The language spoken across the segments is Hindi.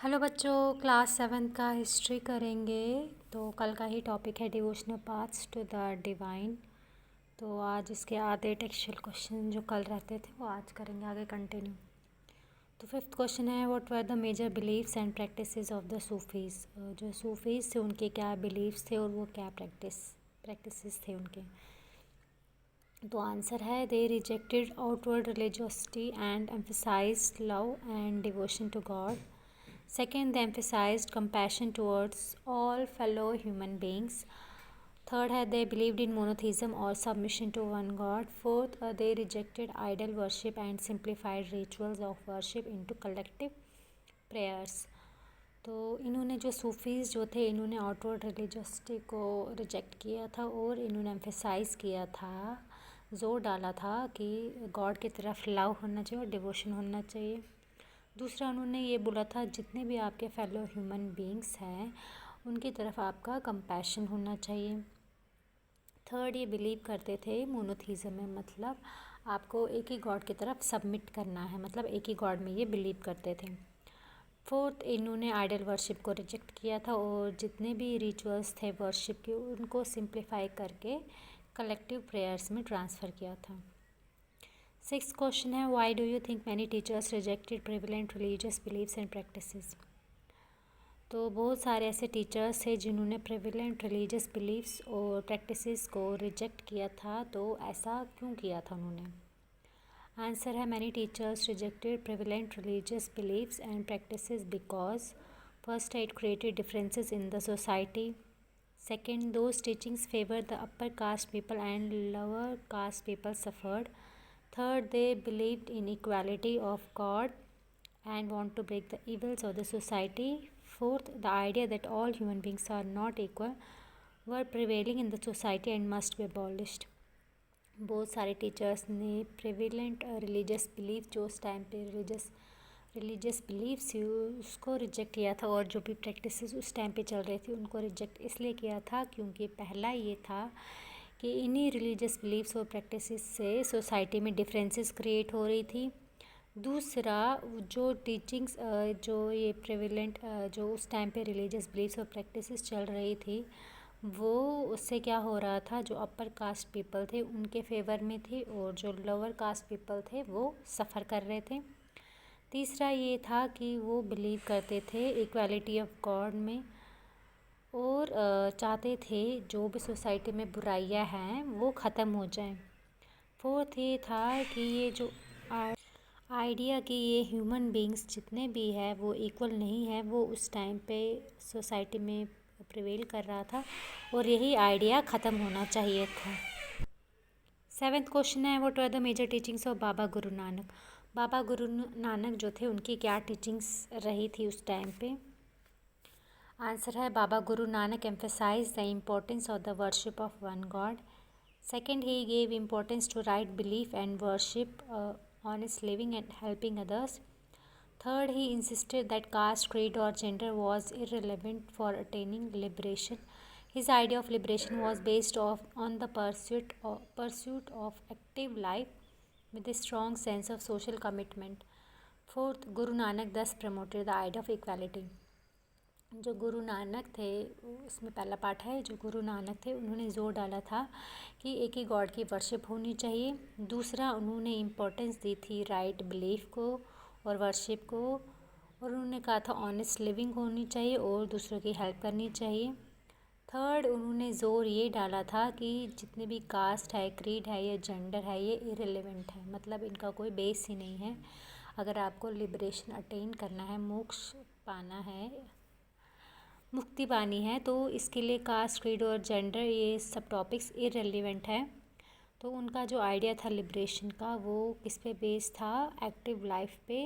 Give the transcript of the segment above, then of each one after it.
हेलो बच्चों, क्लास 7 का हिस्ट्री करेंगे। तो कल का ही टॉपिक है devotional paths to the divine. तो आज इसके आधे टेक्सचुअल क्वेश्चन जो कल रहते थे वो आज करेंगे आगे कंटिन्यू। तो फिफ्थ क्वेश्चन है, what were the major beliefs and practices of the Sufis. जो सूफीज़ थे उनके क्या बिलीव्स थे और वो क्या प्रैक्टिसेस थे उनके। तो आंसर है, they rejected outward religiosity and emphasized love and devotion to God. Second, they emphasized compassion towards all fellow human beings. Third, they believed in monotheism or submission to one God. Fourth, they rejected idol worship and simplified rituals of worship into collective prayers. तो इन्होंने जो सूफीज़ जो थे इन्होंने आउटवर्ड रिलीजियसिटी को रिजेक्ट किया था और इन्होंने एम्फेसाइज़ किया था, जोर डाला था कि गॉड की तरफ लव होना चाहिए और डिवोशन होना चाहिए। दूसरा, उन्होंने ये बोला था जितने भी आपके फेलो ह्यूमन बींग्स हैं उनकी तरफ आपका कंपैशन होना चाहिए। थर्ड, ये बिलीव करते थे मोनोथीज़म में, मतलब आपको एक ही गॉड की तरफ सबमिट करना है, मतलब एक ही गॉड में ये बिलीव करते थे। फोर्थ, इन्होंने आइडल वर्शिप को रिजेक्ट किया था और जितने भी रिचुअल्स थे वर्शिप के उनको सिंप्लीफाई करके कलेक्टिव प्रेयर्स में ट्रांसफ़र किया था। सिक्स क्वेश्चन है, why do you think many teachers rejected prevalent religious beliefs and practices. तो बहुत सारे ऐसे टीचर्स थे जिन्होंने प्रिविलेंट रिलीजियस बिलीव्स और प्रैक्टिसेस को रिजेक्ट किया था, तो ऐसा क्यों किया था उन्होंने। आंसर है, many teachers rejected prevalent religious beliefs and practices because first, it created differences in the society. Second, those teachings favour the upper caste people and lower caste people suffered. Third, they believed in equality of God and want to break the evils of the society. Fourth, the idea that all human beings are not equal were prevailing in the society and must be abolished. बहुत सारे टीचर्स ने प्रिविलेंट रिलीजियस बिलीफ जो उस टाइम पे रिलीजियस बिलीफ्स उसको रिजेक्ट किया था और जो भी प्रैक्टिसेस उस टाइम पे चल रही थी उनको रिजेक्ट इसलिए किया था क्योंकि पहला ये था कि इन्हीं रिलीजियस बिलीफ्स और प्रैक्टिसेस से सोसाइटी में डिफरेंसेस क्रिएट हो रही थी। दूसरा, जो टीचिंग्स जो ये प्रेविलेंट जो उस टाइम पे रिलीजियस बिलीफ्स और प्रैक्टिसेस चल रही थी वो उससे क्या हो रहा था, जो अपर कास्ट पीपल थे उनके फेवर में थी और जो लोअर कास्ट पीपल थे वो सफ़र कर रहे थे। तीसरा ये था कि वो बिलीव करते थे इक्वालिटी ऑफ गॉड में और चाहते थे जो भी सोसाइटी में बुराइयां हैं वो ख़त्म हो जाएं। फोर्थ ये था कि ये जो आइडिया कि ये ह्यूमन बींग्स जितने भी हैं वो इक्वल नहीं है वो उस टाइम पे सोसाइटी में प्रिवेल कर रहा था और यही आइडिया ख़त्म होना चाहिए था। सेवेंथ क्वेश्चन है, what were the major teachings of Baba Guru Nanak. बाबा गुरु नानक जो थे उनकी क्या टीचिंग्स रही थी उस टाइम पे। आंसर है, बाबा Guru Nanak emphasized the importance of the worship of one God. Second, he gave importance to right belief and worship, honest living and helping others. Third, he insisted that caste, creed or gender was irrelevant for attaining liberation. His idea of liberation was based on the pursuit of active life with a strong sense of social commitment. Fourth, Guru Nanak thus promoted the idea of equality. जो गुरु नानक थे उसमें पहला पार्ट है, जो गुरु नानक थे उन्होंने ज़ोर डाला था कि एक ही गॉड की वर्शिप होनी चाहिए। दूसरा, उन्होंने इम्पोर्टेंस दी थी राइट बिलीफ को और वर्शिप को और उन्होंने कहा था ऑनेस्ट लिविंग होनी चाहिए और दूसरों की हेल्प करनी चाहिए। थर्ड, उन्होंने ज़ोर ये डाला था कि जितने भी कास्ट है, क्रीड है या जेंडर है ये इरेलीवेंट है, मतलब इनका कोई बेस ही नहीं है। अगर आपको लिबरेशन अटेन करना है, मोक्ष पाना है, मुक्ति पानी है, तो इसके लिए कास्ट, क्रीड और जेंडर ये सब टॉपिक्स इररिलेवेंट है। तो उनका जो आइडिया था लिबरेशन का वो किस पे बेस्ड था, एक्टिव लाइफ पे,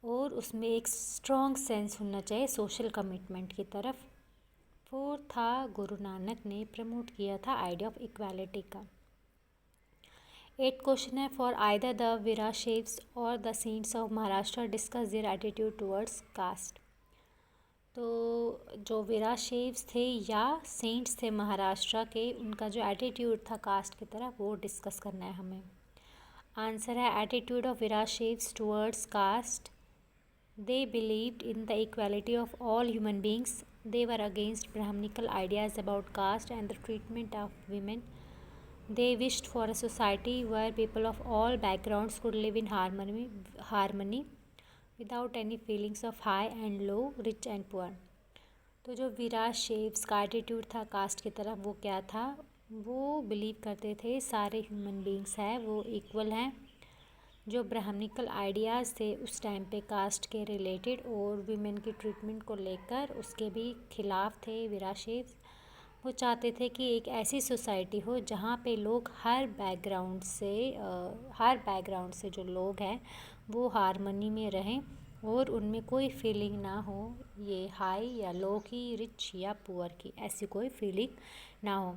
और उसमें एक स्ट्रॉन्ग सेंस होना चाहिए सोशल कमिटमेंट की तरफ। फोर्थ था, गुरु नानक ने प्रमोट किया था आइडिया ऑफ इक्वालिटी का। 8 क्वेश्चन है, फॉर आइदर द वीराशेव्स और the saints of Maharashtra discuss their attitude towards caste. तो जो वीराशेव्स थे या सेंट्स थे महाराष्ट्र के, उनका जो एटीट्यूड था कास्ट की तरफ वो डिस्कस करना है हमें। आंसर है, attitude of Veerashaivas towards caste They believed in the equality of all human beings. They were against Brahminical ideas about caste and the treatment of women. They wished for a society where people of all backgrounds could live in harmony without any feelings of high and low, rich and poor. तो जो वीराशेव्स का एटीट्यूड था कास्ट की तरफ, वो क्या था? वो बिलीव करते थे सारे ह्यूमन बींग्स हैं वो इक्वल हैं। जो ब्राह्मणिकल आइडियाज़ थे उस टाइम पे कास्ट के रिलेटेड और वीमेन की ट्रीटमेंट को लेकर, उसके भी खिलाफ थे वीराशेव्स। वो चाहते थे कि एक ऐसी सोसाइटी हो जहाँ पे लोग हर बैकग्राउंड से जो लोग हैं वो हारमनी में रहें और उनमें कोई फीलिंग ना हो ये हाई या लो की, रिच या पुअर की, ऐसी कोई फीलिंग ना हो।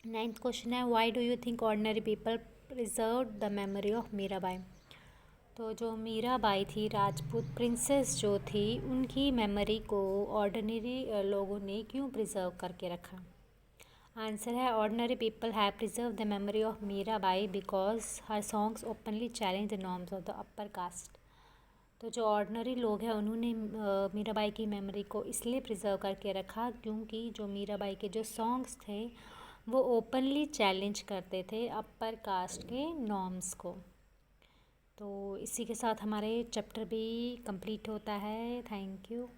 9th क्वेश्चन है, why do you think ordinary people preserve the memory of Mirabai? तो जो मीराबाई थी, राजपूत प्रिंसेस जो थी, उनकी मेमोरी को ऑर्डिनरी लोगों ने क्यों प्रिजर्व करके रखा? आंसर है, ordinary people have preserve the memory of Mirabai because her songs openly challenge the norms of the upper cast. तो जो ऑर्डिनरी लोग हैं उन्होंने मीराबाई की मेमोरी को इसलिए प्रिजर्व करके रखा क्योंकि जो मीराबाई के जो सॉन्ग्स थे वो ओपनली चैलेंज करते थे अपर कास्ट के नॉर्म्स को। तो इसी के साथ हमारे चैप्टर भी कंप्लीट होता है। Thank you.